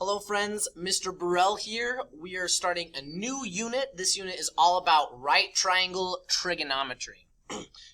Hello friends, Mr. Burrell here. We are starting a new unit. This unit is all about right triangle trigonometry.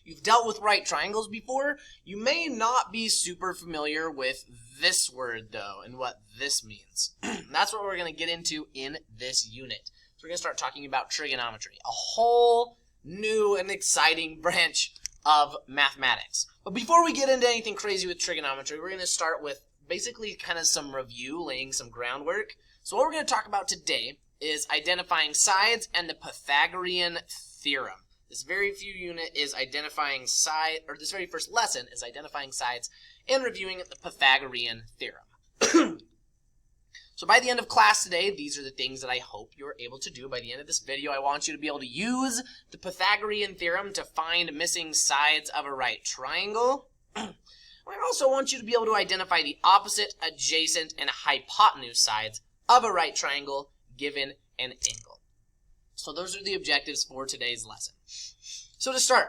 You've dealt with right triangles before. You may not be super familiar with this word though and what this means. That's what we're going to get into in this unit. So we're going to start talking about trigonometry, a whole new and exciting branch of mathematics. But before we get into anything crazy with trigonometry, we're going to start with basically kind of some review, laying some groundwork. So what we're going to talk about today is identifying sides and the Pythagorean theorem. This very first lesson is identifying sides and reviewing the Pythagorean theorem. So by the end of class today, these are the things that I hope you're able to do. By the end of this video, I want you to be able to use the Pythagorean theorem to find missing sides of a right triangle. I also want you to be able to identify the opposite, adjacent, and hypotenuse sides of a right triangle given an angle. So those are the objectives for today's lesson. So to start,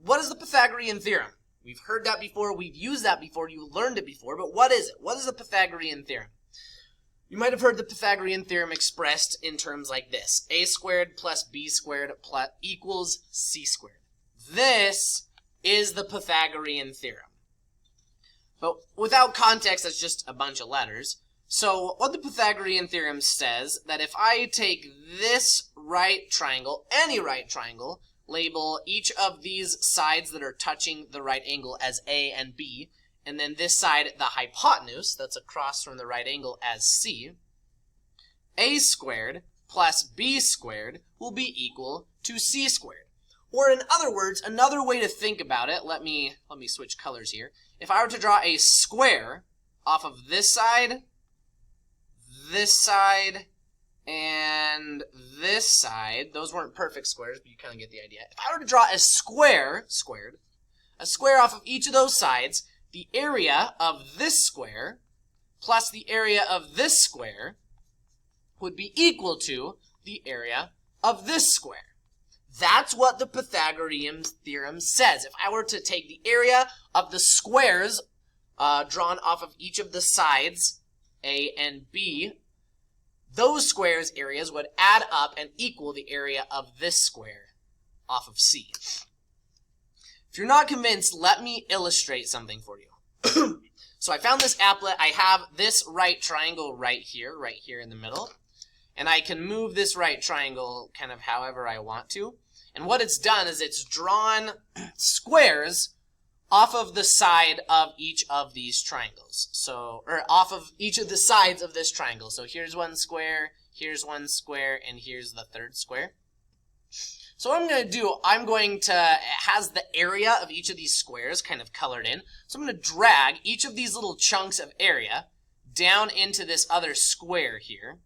what is the Pythagorean theorem? We've heard that before, we've used that before, you learned it before, but what is it? What is the Pythagorean theorem? You might have heard the Pythagorean theorem expressed in terms like this: a squared plus b squared equals c squared. This is the Pythagorean theorem. But without context, that's just a bunch of letters. So what the Pythagorean theorem says, that if I take this right triangle, any right triangle, label each of these sides that are touching the right angle as A and B, and then this side, the hypotenuse, that's across from the right angle, as C, A squared plus B squared will be equal to C squared. Or in other words, another way to think about it, let me switch colors here. If I were to draw a square off of this side, and this side, those weren't perfect squares, but you kind of get the idea. If I were to draw a square off of each of those sides, the area of this square plus the area of this square would be equal to the area of this square. That's what the Pythagorean theorem says. If I were to take the area of the squares drawn off of each of the sides, A and B, those squares' areas would add up and equal the area of this square off of C. If you're not convinced, let me illustrate something for you. So I found this applet. I have this right triangle right here in the middle. And I can move this right triangle kind of however I want to. And what it's done is it's drawn squares off of the side of each of these triangles. Or off of each of the sides of this triangle. So here's one square, and here's the third square. So what I'm going to do, it has the area of each of these squares kind of colored in. So I'm going to drag each of these little chunks of area down into this other square here.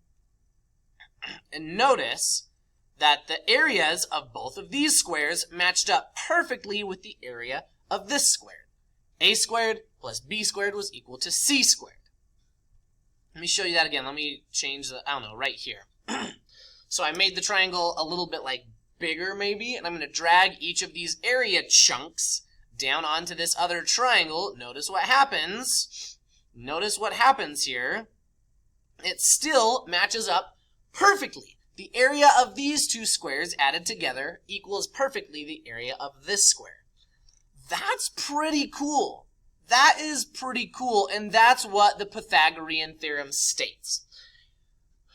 And notice that the areas of both of these squares matched up perfectly with the area of this square. A squared plus B squared was equal to C squared. Let me show you that again. Let me change right here. So I made the triangle a little bit like bigger maybe, and I'm going to drag each of these area chunks down onto this other triangle. Notice what happens. Notice what happens here. It still matches up perfectly. The area of these two squares added together equals perfectly the area of this square. That's pretty cool. That is pretty cool, and that's what the Pythagorean theorem states.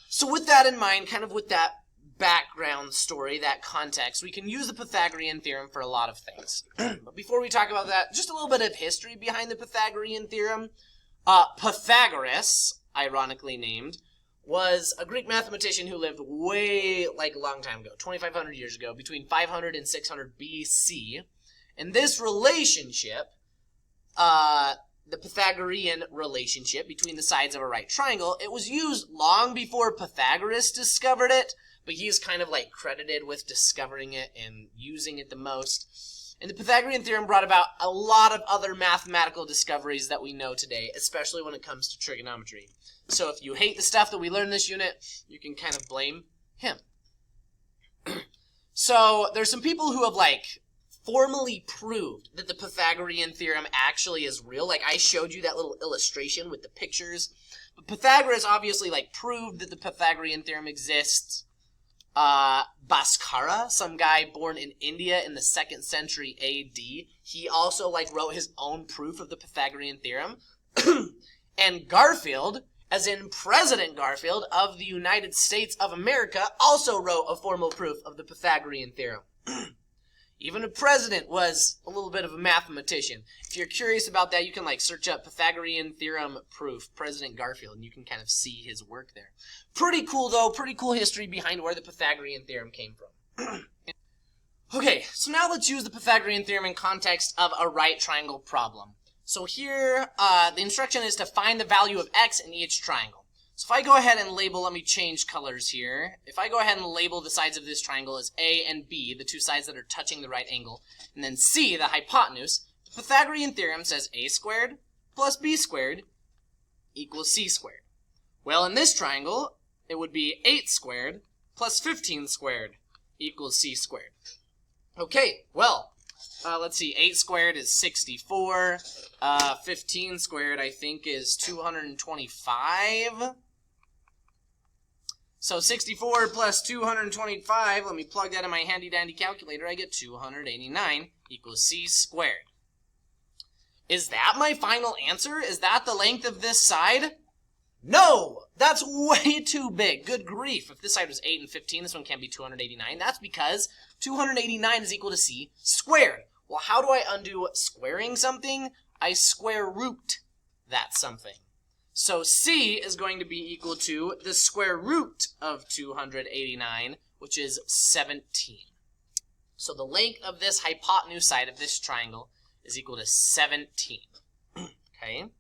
So with that in mind, kind of with that background story, that context, we can use the Pythagorean theorem for a lot of things. But before we talk about that, just a little bit of history behind the Pythagorean theorem. Pythagoras, ironically named, was a Greek mathematician who lived way, a long time ago, 2,500 years ago, between 500 and 600 BC. And this relationship, the Pythagorean relationship between the sides of a right triangle, it was used long before Pythagoras discovered it, but he's kind of credited with discovering it and using it the most. And the Pythagorean theorem brought about a lot of other mathematical discoveries that we know today, especially when it comes to trigonometry. So if you hate the stuff that we learn in this unit, you can kind of blame him. So there's some people who have formally proved that the Pythagorean theorem actually is real. I showed you that little illustration with the pictures But Pythagoras obviously like proved that the Pythagorean theorem exists. Bhaskara, some guy born in India in the 2nd century AD, he also like wrote his own proof of the Pythagorean theorem. And Garfield, as in President Garfield of the United States of America, also wrote a formal proof of the Pythagorean theorem. Even a president was a little bit of a mathematician. If you're curious about that, you can like search up Pythagorean theorem proof, President Garfield, and you can kind of see his work there. Pretty cool though, pretty cool history behind where the Pythagorean theorem came from. Okay, so now let's use the Pythagorean theorem in context of a right triangle problem. So here, the instruction is to find the value of x in each triangle. So if I go ahead and label, let me change colors here. If I go ahead and label the sides of this triangle as A and B, the two sides that are touching the right angle, and then C, the hypotenuse, the Pythagorean theorem says a squared plus b squared equals c squared. Well, in this triangle, it would be 8 squared plus 15 squared equals c squared. Okay, well, let's see, 8 squared is 64, 15 squared I think is 225. So 64 plus 225, let me plug that in my handy dandy calculator, I get 289 equals c squared. Is that my final answer? Is that the length of this side? No! That's way too big. Good grief. If this side was 8 and 15, this one can't be 289. That's because 289 is equal to c squared. Well, how do I undo squaring something? I square root that something. So c is going to be equal to the square root of 289, which is 17. So the length of this hypotenuse side of this triangle is equal to 17. Okay?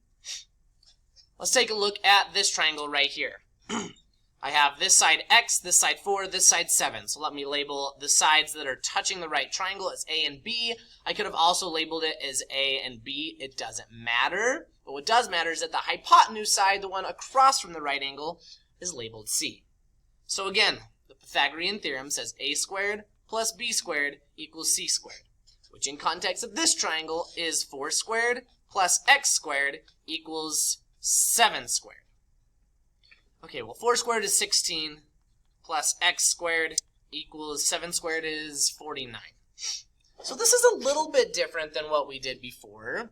Let's take a look at this triangle right here. I have this side x, this side 4, this side 7. So let me label the sides that are touching the right triangle as a and b. I could have also labeled it as a and b. It doesn't matter. But what does matter is that the hypotenuse side, the one across from the right angle, is labeled c. So again, the Pythagorean theorem says a squared plus b squared equals c squared, which in context of this triangle is 4 squared plus x squared equals 7 squared. Okay, well 4 squared is 16 plus x squared equals 7 squared is 49. So this is a little bit different than what we did before.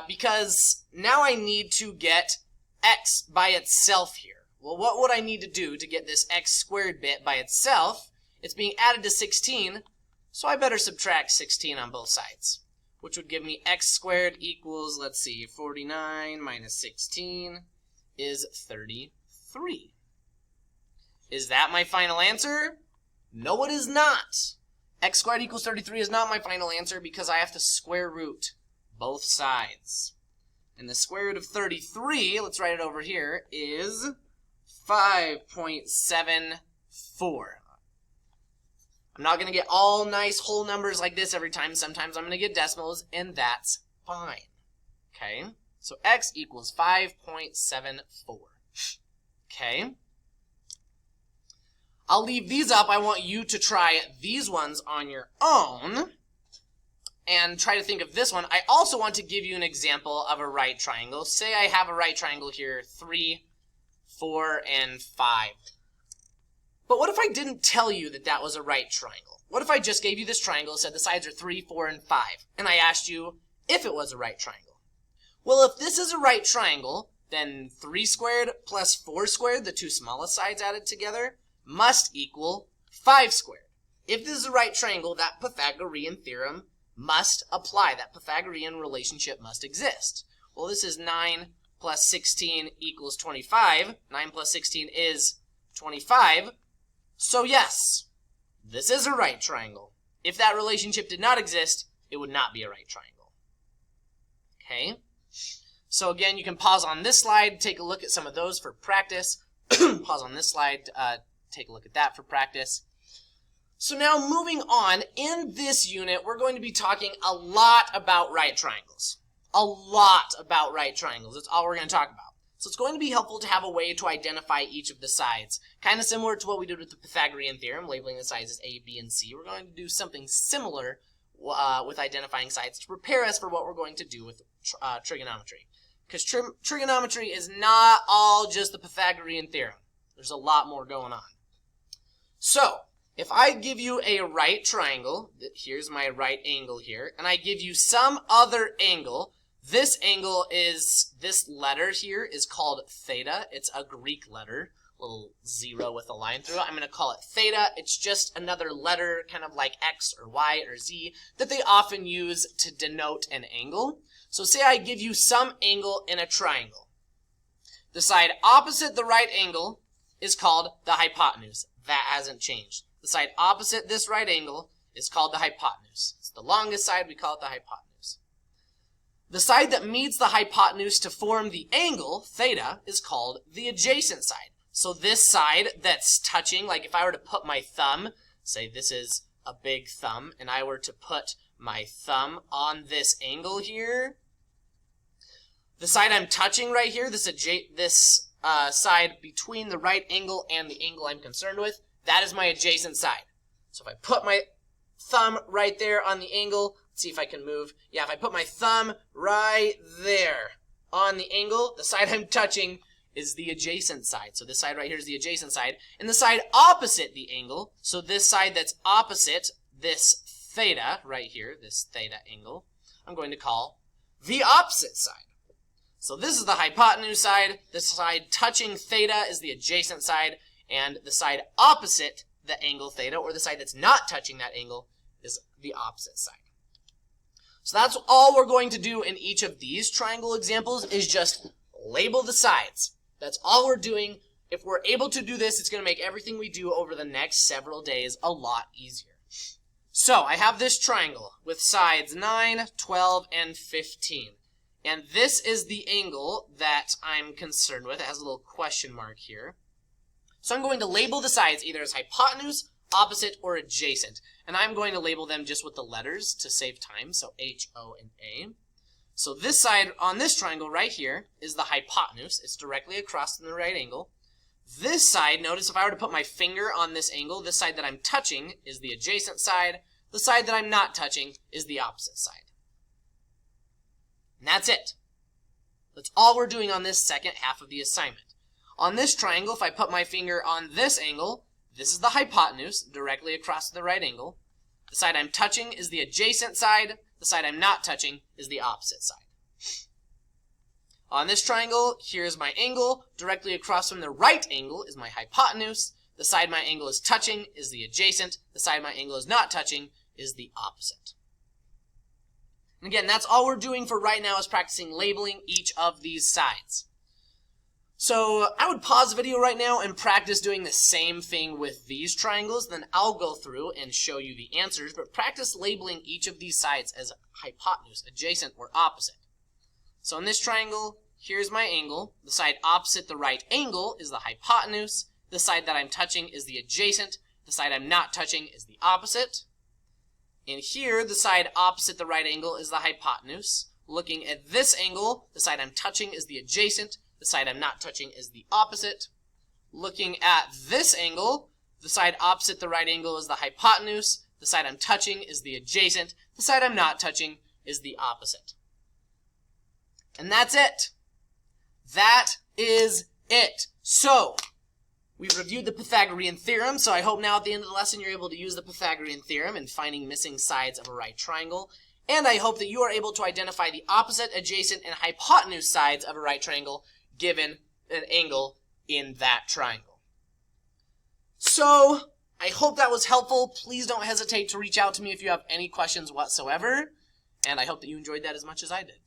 Because now I need to get x by itself here. Well, what would I need to do to get this x squared bit by itself? It's being added to 16, so I better subtract 16 on both sides, which would give me x squared equals, let's see, 49 minus 16 is 33. Is that my final answer? No, it is not. X squared equals 33 is not my final answer because I have to square root both sides. And the square root of 33, let's write it over here, is 5.74. I'm not going to get all nice whole numbers like this every time. Sometimes I'm going to get decimals, and that's fine. Okay? So x equals 5.74. Okay? I'll leave these up. I want you to try these ones on your own and try to think of this one. I also want to give you an example of a right triangle. Say I have a right triangle here, 3, 4, and 5. But what if I didn't tell you that that was a right triangle? What if I just gave you this triangle and said the sides are 3, 4, and 5, and I asked you if it was a right triangle? Well, if this is a right triangle, then 3 squared plus 4 squared, the two smallest sides added together, must equal 5 squared. If this is a right triangle, that Pythagorean theorem must apply. That Pythagorean relationship must exist. Well, this is 9 plus 16 equals 25. 9 plus 16 is 25. So yes, this is a right triangle. If that relationship did not exist, it would not be a right triangle. Okay? So again, you can pause on this slide, take a look at some of those for practice. Pause on this slide, take a look at that for practice. So now moving on, in this unit, we're going to be talking a lot about right triangles. A lot about right triangles. That's all we're going to talk about. So it's going to be helpful to have a way to identify each of the sides. Kind of similar to what we did with the Pythagorean theorem, labeling the sides as A, B, and C. We're going to do something similar with identifying sides to prepare us for what we're going to do with trigonometry. because trigonometry is not all just the Pythagorean theorem. There's a lot more going on. So, if I give you a right triangle, here's my right angle here, and I give you some other angle, this angle is, this letter here is called theta. It's a Greek letter, a little zero with a line through it. I'm going to call it theta. It's just another letter, kind of like X or Y or Z, that they often use to denote an angle. So say I give you some angle in a triangle. The side opposite the right angle is called the hypotenuse. That hasn't changed. The side opposite this right angle is called the hypotenuse. It's the longest side, we call it the hypotenuse. The side that meets the hypotenuse to form the angle, theta, is called the adjacent side. So this side that's touching, like if I were to put my thumb, say this is a big thumb, and I were to put my thumb on this angle here, the side I'm touching right here, this side between the right angle and the angle I'm concerned with, that is my adjacent side. So if I put my thumb right there on the angle, let's see if I can move. Yeah, if I put my thumb right there on the angle, the side I'm touching is the adjacent side. So this side right here is the adjacent side. And the side opposite the angle, so this side that's opposite this theta right here, this theta angle, I'm going to call the opposite side. So this is the hypotenuse side. The side touching theta is the adjacent side. And the side opposite the angle theta, or the side that's not touching that angle, is the opposite side. So that's all we're going to do in each of these triangle examples, is just label the sides. That's all we're doing. If we're able to do this, it's going to make everything we do over the next several days a lot easier. So I have this triangle with sides 9, 12, and 15. And this is the angle that I'm concerned with. It has a little question mark here. So I'm going to label the sides either as hypotenuse, opposite, or adjacent. And I'm going to label them just with the letters to save time, so H, O, and A. So this side on this triangle right here is the hypotenuse. It's directly across from the right angle. This side, notice if I were to put my finger on this angle, this side that I'm touching is the adjacent side. The side that I'm not touching is the opposite side. And that's it. That's all we're doing on this second half of the assignment. On this triangle, if I put my finger on this angle, this is the hypotenuse, directly across the right angle. The side I'm touching is the adjacent side. The side I'm not touching is the opposite side. On this triangle, here's my angle. Directly across from the right angle is my hypotenuse. The side my angle is touching is the adjacent. The side my angle is not touching is the opposite. And again, that's all we're doing for right now, is practicing labeling each of these sides. So I would pause the video right now and practice doing the same thing with these triangles. Then I'll go through and show you the answers, but practice labeling each of these sides as hypotenuse, adjacent, or opposite. So in this triangle, here's my angle. The side opposite the right angle is the hypotenuse. The side that I'm touching is the adjacent. The side I'm not touching is the opposite. And here, the side opposite the right angle is the hypotenuse. Looking at this angle, the side I'm touching is the adjacent. The side I'm not touching is the opposite. Looking at this angle, the side opposite the right angle is the hypotenuse. The side I'm touching is the adjacent. The side I'm not touching is the opposite. And that's it. That is it. So, we've reviewed the Pythagorean theorem, so I hope now at the end of the lesson you're able to use the Pythagorean theorem in finding missing sides of a right triangle. And I hope that you are able to identify the opposite, adjacent, and hypotenuse sides of a right triangle given an angle in that triangle. So, I hope that was helpful. Please don't hesitate to reach out to me if you have any questions whatsoever. And I hope that you enjoyed that as much as I did.